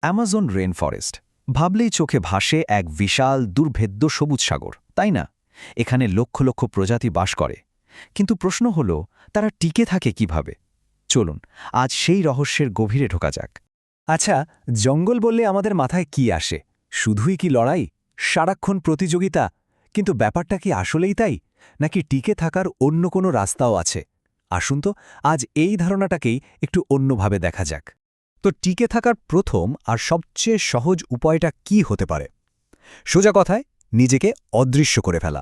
Amazon rain forest ভাবলেই চোখে ভাসে এক বিশাল দুর্ভেদ্য সবুজ সাগর, তাই না? এখানে লক্ষ লক্ষ প্রজাতি বাস করে। কিন্তু প্রশ্ন হল, তারা টিকে থাকে কিভাবে? চলুন আজ সেই রহস্যের গভীরে ঢোকা যাক। আচ্ছা, জঙ্গল বললে আমাদের মাথায় কি আসে? শুধুই কি লড়াই, সারাক্ষণ প্রতিযোগিতা? কিন্তু ব্যাপারটা কি আসলেই তাই, নাকি টিকে থাকার অন্য কোনো রাস্তাও আছে? আসুন তো আজ এই ধারণাটাকেই একটু অন্যভাবে দেখা যাক। তো টিকে থাকার প্রথম আর সবচেয়ে সহজ উপায়টা কি হতে পারে? সোজা কথায়, নিজেকে অদৃশ্য করে ফেলা।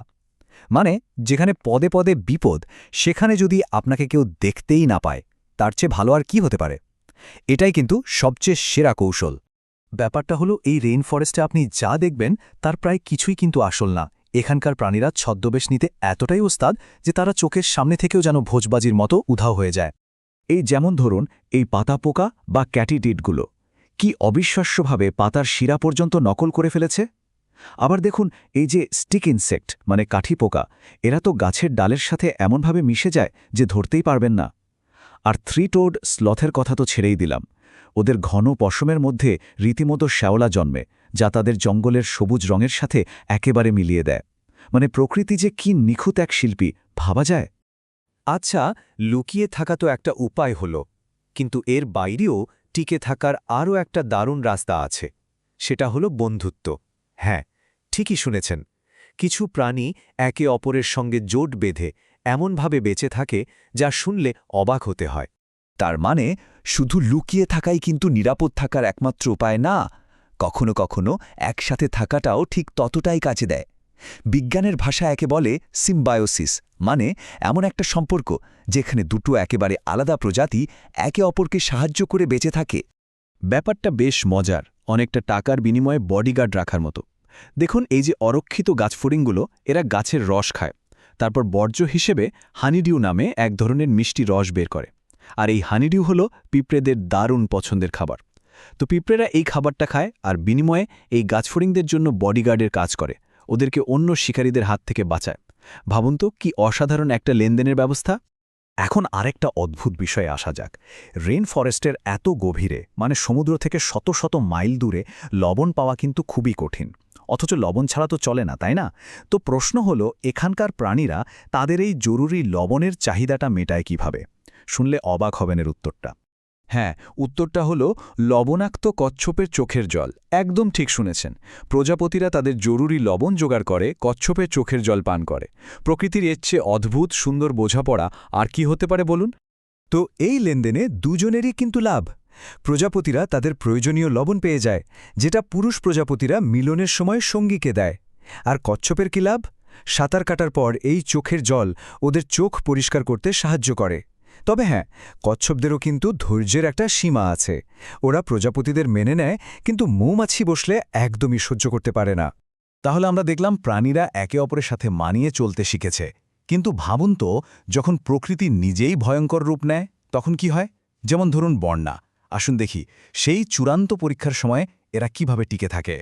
মানে, যেখানে পদে পদে বিপদ, সেখানে যদি আপনাকে কেউ দেখতেই না পায়, তার চেয়ে ভালো আর কি হতে পারে? এটাই কিন্তু সবচেয়ে সেরা কৌশল। ব্যাপারটা হলো, এই রেইন ফরেস্টে আপনি যা দেখবেন তার প্রায় কিছুই কিন্তু আসল না। এখানকার প্রাণীরা ছদ্মবেশ নিতে এতটাই ওস্তাদ যে তারা চোখের সামনে থেকেও যেন ভোজবাজির মতো উধাও হয়ে যায়। এই যেমন ধরুন, এই পাতা পোকা বা ক্যাটিডিডগুলো কি অবিশ্বাস্যভাবে পাতার শিরা পর্যন্ত নকল করে ফেলেছে। আবার দেখুন, এই যে স্টিক ইনসেক্ট মানে কাঠি পোকা, এরা তো গাছের ডালের সাথে এমনভাবে মিশে যায় যে ধরতেই পারবেন না। আর থ্রি-টোড স্লথের কথা তো ছেড়েই দিলাম। ওদের ঘন পশমের মধ্যে রীতিমতো শ্যাওলা জন্মে, যা তাদের জঙ্গলের সবুজ রঙের সাথে একেবারে মিলিয়ে দেয়। মানে প্রকৃতি যে কি নিখুঁত এক শিল্পী, ভাবা যায়। আচ্ছা, লুকিয়ে থাকা তো একটা উপায় হলো, কিন্তু এর বাইরেও টিকে থাকার আরও একটা দারুণ রাস্তা আছে। সেটা হলো বন্ধুত্ব। হ্যাঁ, ঠিকই শুনেছেন। কিছু প্রাণী একে অপরের সঙ্গে জোট বেঁধে এমনভাবে বেঁচে থাকে যা শুনলে অবাক হতে হয়। তার মানে শুধু লুকিয়ে থাকাই কিন্তু নিরাপদ থাকার একমাত্র উপায় না, কখনো কখনো একসাথে থাকাটাও ঠিক ততটাই কাজে দেয়। বিজ্ঞানের ভাষা একে বলে সিম্বায়োসিস, মানে এমন একটা সম্পর্ক যেখানে দুটো একেবারে আলাদা প্রজাতি একে অপরকে সাহায্য করে বেঁচে থাকে। ব্যাপারটা বেশ মজার, অনেকটা টাকার বিনিময়ে বডিগার্ড রাখার মতো। দেখুন, এই যে অরক্ষিত গাছফড়িংগুলো, এরা গাছের রস খায়, তারপর বর্জ্য হিসেবে হানিডিউ নামে এক ধরনের মিষ্টি রস বের করে। আর এই হানিডিউ হলো পিঁপড়েদের দারুণ পছন্দের খাবার। তো পিঁপড়েরা এই খাবারটা খায় আর বিনিময়ে এই গাছফড়িংদের জন্য বডিগার্ডের কাজ করে, ওদেরকে অন্য শিকারীদের হাত থেকে বাঁচায়। ভাবুন তো কি অসাধারণ একটা লেনদেনের ব্যবস্থা। এখন আরেকটা অদ্ভুত বিষয়ে আসা যাক। রেন ফরেস্টের এত গভীরে, মানে সমুদ্র থেকে শত শত মাইল দূরে লবণ পাওয়া কিন্তু খুবই কঠিন। অথচ লবণ ছাড়া তো চলে না, তাই না? তো প্রশ্ন হলো, এখানকার প্রাণীরা তাদের এই জরুরি লবণের চাহিদাটা মেটায় কিভাবে? শুনলে অবাক হবেন এর উত্তরটা। হ্যাঁ, উত্তরটা হলো লবণাক্ত কচ্ছপের চোখের জল। একদম ঠিক শুনেছেন। প্রজাপতিরা তাদের জরুরি লবণ জোগাড় করে কচ্ছপের চোখের জল পান করে। প্রকৃতির এর চেয়ে অদ্ভুত সুন্দর বোঝাপড়া আর কি হতে পারে বলুন? তো এই লেনদেনে দুজনেরই কিন্তু লাভ। প্রজাপতিরা তাদের প্রয়োজনীয় লবণ পেয়ে যায়, যেটা পুরুষ প্রজাপতিরা মিলনের সময় সঙ্গীকে দেয়। আর কচ্ছপের কি লাভ? সাঁতার কাটার পর এই চোখের জল ওদের চোখ পরিষ্কার করতে সাহায্য করে। তবে হ্যাঁ, কচ্ছপদেরও কিন্তু ধৈর্যের একটা সীমা আছে। ওরা প্রজাপতিদের মেনে নেয়, কিন্তু মৌমাছি বসলে একদমই সহ্য করতে পারে না। তাহলে আমরা দেখলাম প্রাণীরা একে অপরের সাথে মানিয়ে চলতে শিখেছে। কিন্তু ভাবুন তো, যখন প্রকৃতি নিজেই ভয়ঙ্কর রূপ নেয়, তখন কি হয়? যেমন ধরুন বন্যা। আসুন দেখি, সেই চূড়ান্ত পরীক্ষার সময় এরা কিভাবে টিকে থাকে।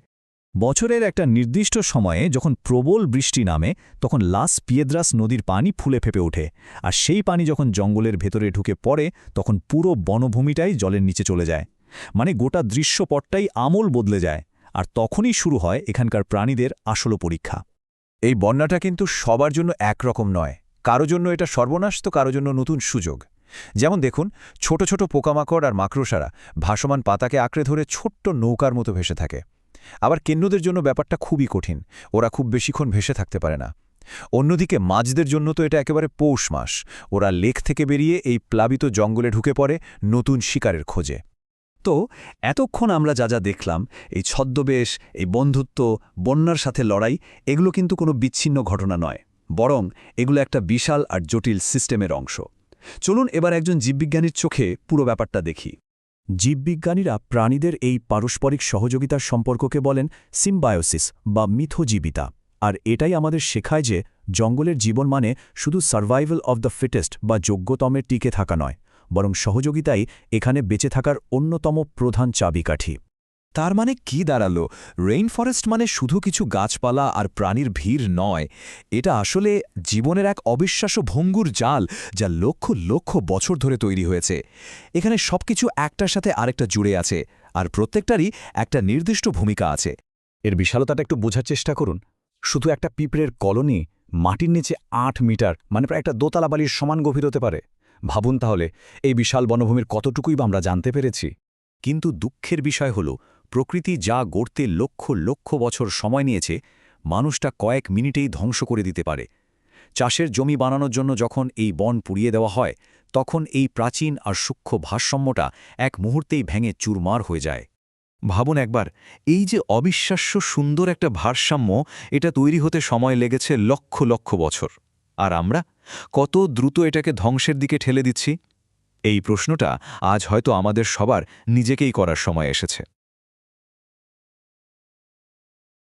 বছরের একটা নির্দিষ্ট সময়ে যখন প্রবল বৃষ্টি নামে, তখন লাস পিয়েদ্রাস নদীর পানি ফুলে ফেপে ওঠে। আর সেই পানি যখন জঙ্গলের ভেতরে ঢুকে পড়ে, তখন পুরো বনভূমিটাই জলের নিচে চলে যায়। মানে গোটা দৃশ্যপটটাই আমূল বদলে যায়। আর তখনই শুরু হয় এখানকার প্রাণীদের আসল পরীক্ষা। এই বন্যাটা কিন্তু সবার জন্য একরকম নয়। কারো জন্য এটা সর্বনাশ, তো কারো জন্য নতুন সুযোগ। যেমন দেখুন, ছোট ছোট পোকামাকড় আর মাকড়সারা ভাসমান পাতাকে আঁকড়ে ধরে ছোট্ট নৌকার মতো ভেসে থাকে। আবার কেন্যুদের জন্য ব্যাপারটা খুবই কঠিন, ওরা খুব বেশিক্ষণ ভেসে থাকতে পারে না। অন্যদিকে মাছদের জন্য তো এটা একেবারে পৌষ মাস। ওরা লেক থেকে বেরিয়ে এই প্লাবিত জঙ্গলে ঢুকে পড়ে নতুন শিকারের খোঁজে। তো এতক্ষণ আমরা যা যা দেখলাম, এই ছদ্মবেশ, এই বন্ধুত্ব, বন্যার সাথে লড়াই, এগুলো কিন্তু কোনো বিচ্ছিন্ন ঘটনা নয়, বরং এগুলো একটা বিশাল আর জটিল সিস্টেমের অংশ। চলুন এবার একজন জীববিজ্ঞানীর চোখে পুরো ব্যাপারটা দেখি। জীববিজ্ঞানীরা প্রাণীদের এই পারস্পরিক সহযোগিতার সম্পর্ককে বলেন সিম্বায়োসিস বা মিথজীবিতা। আর এটাই আমাদের শেখায় যে জঙ্গলের জীবন মানে শুধু সার্ভাইভাল অব দ্য ফিটেস্ট বা যোগ্যতমের টিকে থাকা নয়, বরং সহযোগিতাই এখানে বেঁচে থাকার অন্যতম প্রধান চাবিকাঠি। তার মানে কি দাঁড়ালো? রেইন ফরেস্ট মানে শুধু কিছু গাছপালা আর প্রাণীর ভিড় নয়, এটা আসলে জীবনের এক অবিশ্বাস্য ভঙ্গুর জাল, যা লক্ষ লক্ষ বছর ধরে তৈরি হয়েছে। এখানে সবকিছু একটার সাথে আরেকটা জুড়ে আছে, আর প্রত্যেকটারই একটা নির্দিষ্ট ভূমিকা আছে। এর বিশালতাটা একটু বোঝার চেষ্টা করুন। শুধু একটা পিঁপড়ের কলোনি মাটির নিচে ৮ মিটার, মানে প্রায় একটা দোতলা বালির সমান গভীর হতে পারে। ভাবুন তাহলে এই বিশাল বনভূমির কতটুকুই বা আমরা জানতে পেরেছি। কিন্তু দুঃখের বিষয় হল, প্রকৃতি যা গড়তে লক্ষ লক্ষ বছর সময় নিয়েছে, মানুষটা কয়েক মিনিটেই ধ্বংস করে দিতে পারে। চাষের জমি বানানোর জন্য যখন এই বন পুড়িয়ে দেওয়া হয়, তখন এই প্রাচীন আর সূক্ষ্ম ভারসাম্যটা এক মুহূর্তেই ভেঙে চুরমার হয়ে যায়। ভাবুন একবার, এই যে অবিশ্বাস্য সুন্দর একটা ভারসাম্য, এটা তৈরি হতে সময় লেগেছে লক্ষ লক্ষ বছর। আর আমরা কত দ্রুত এটাকে ধ্বংসের দিকে ঠেলে দিচ্ছি? এই প্রশ্নটা আজ হয়তো আমাদের সবার নিজেকেই করার সময় এসেছে।